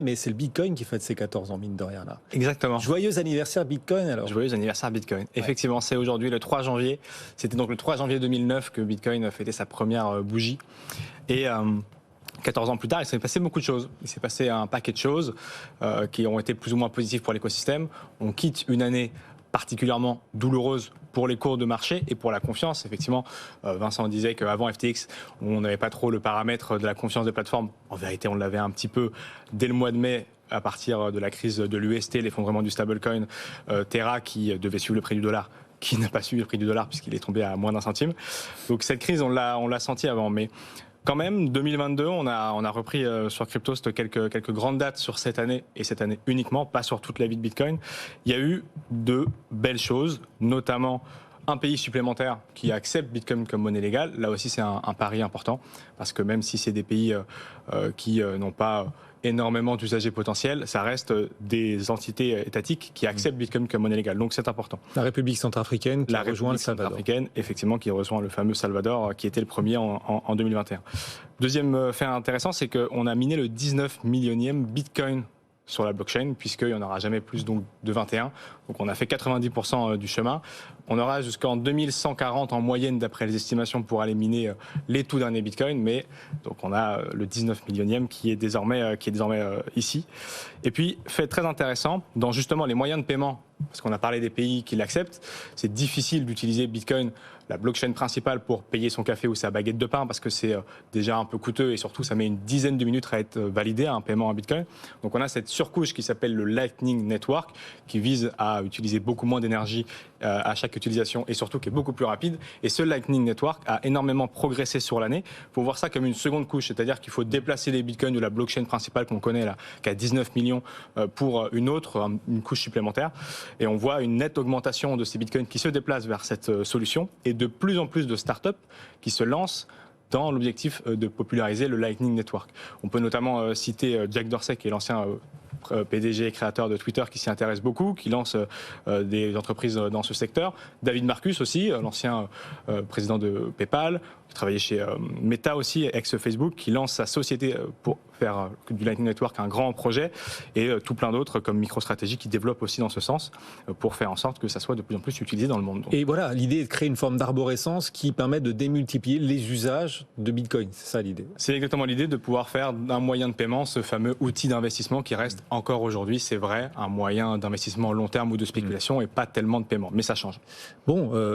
Mais c'est le Bitcoin qui fête ses 14 ans, mine de rien, là. Exactement. Joyeux anniversaire Bitcoin, alors. Joyeux anniversaire Bitcoin. Ouais. Effectivement, c'est aujourd'hui le 3 janvier. C'était donc le 3 janvier 2009 que Bitcoin fêtait sa première bougie. Et 14 ans plus tard, il s'est passé beaucoup de choses. Il s'est passé un paquet de choses qui ont été plus ou moins positives pour l'écosystème. On quitte une année particulièrement douloureuse pour les cours de marché et pour la confiance. Effectivement, Vincent disait qu'avant FTX, on n'avait pas trop le paramètre de la confiance des plateformes. En vérité, on l'avait un petit peu dès le mois de mai, à partir de la crise de l'UST, l'effondrement du stablecoin, Terra qui devait suivre le prix du dollar, qui n'a pas suivi le prix du dollar puisqu'il est tombé à moins d'un centime. Donc cette crise, on l'a senti avant. Mais quand même, 2022, on a repris sur Cryptost quelques grandes dates sur cette année, et cette année uniquement, pas sur toute la vie de Bitcoin. Il y a eu de belles choses, notamment un pays supplémentaire qui accepte Bitcoin comme monnaie légale. Là aussi, c'est un pari important, parce que même si c'est des pays qui n'ont pas énormément d'usagers potentiels, ça reste des entités étatiques qui acceptent Bitcoin comme monnaie légale. Donc c'est important. La République centrafricaine qui rejoint le Salvador. Effectivement, qui rejoint le fameux Salvador, qui était le premier en 2021. Deuxième fait intéressant, c'est qu'on a miné le 19 millionième Bitcoin sur la blockchain, puisqu'il n'y en aura jamais plus donc, de 21. Donc on a fait 90% du chemin. On aura jusqu'en 2140 en moyenne, d'après les estimations, pour aller miner les tout derniers bitcoins. Mais donc on a le 19 millionième qui est désormais ici. Et puis, fait très intéressant, dans justement les moyens de paiement, parce qu'on a parlé des pays qui l'acceptent, c'est difficile d'utiliser Bitcoin, la blockchain principale, pour payer son café ou sa baguette de pain, parce que c'est déjà un peu coûteux et surtout ça met une dizaine de minutes à être validé, un paiement en Bitcoin. Donc on a cette surcouche qui s'appelle le Lightning Network, qui vise à utiliser beaucoup moins d'énergie à chaque utilisation et surtout qui est beaucoup plus rapide. Et ce Lightning Network a énormément progressé sur l'année. Il faut voir ça comme une seconde couche, c'est-à-dire qu'il faut déplacer les bitcoins de la blockchain principale qu'on connaît là, qui a 19 millions, pour une autre, une couche supplémentaire. Et on voit une nette augmentation de ces bitcoins qui se déplacent vers cette solution, et de plus en plus de startups qui se lancent dans l'objectif de populariser le Lightning Network. On peut notamment citer Jack Dorsey, qui est l'ancien PDG et créateur de Twitter, qui s'y intéresse beaucoup, qui lance des entreprises dans ce secteur. David Marcus aussi, l'ancien président de PayPal, qui travaillait chez Meta aussi, ex-Facebook, qui lance sa société pour faire du Lightning Network un grand projet, et tout plein d'autres comme MicroStrategy qui développent aussi dans ce sens pour faire en sorte que ça soit de plus en plus utilisé dans le monde. Et voilà, l'idée est de créer une forme d'arborescence qui permet de démultiplier les usages de Bitcoin. C'est ça l'idée. C'est exactement l'idée, de pouvoir faire d'un moyen de paiement ce fameux outil d'investissement qui reste encore aujourd'hui, c'est vrai, un moyen d'investissement long terme ou de spéculation et pas tellement de paiement. Mais ça change. Bon,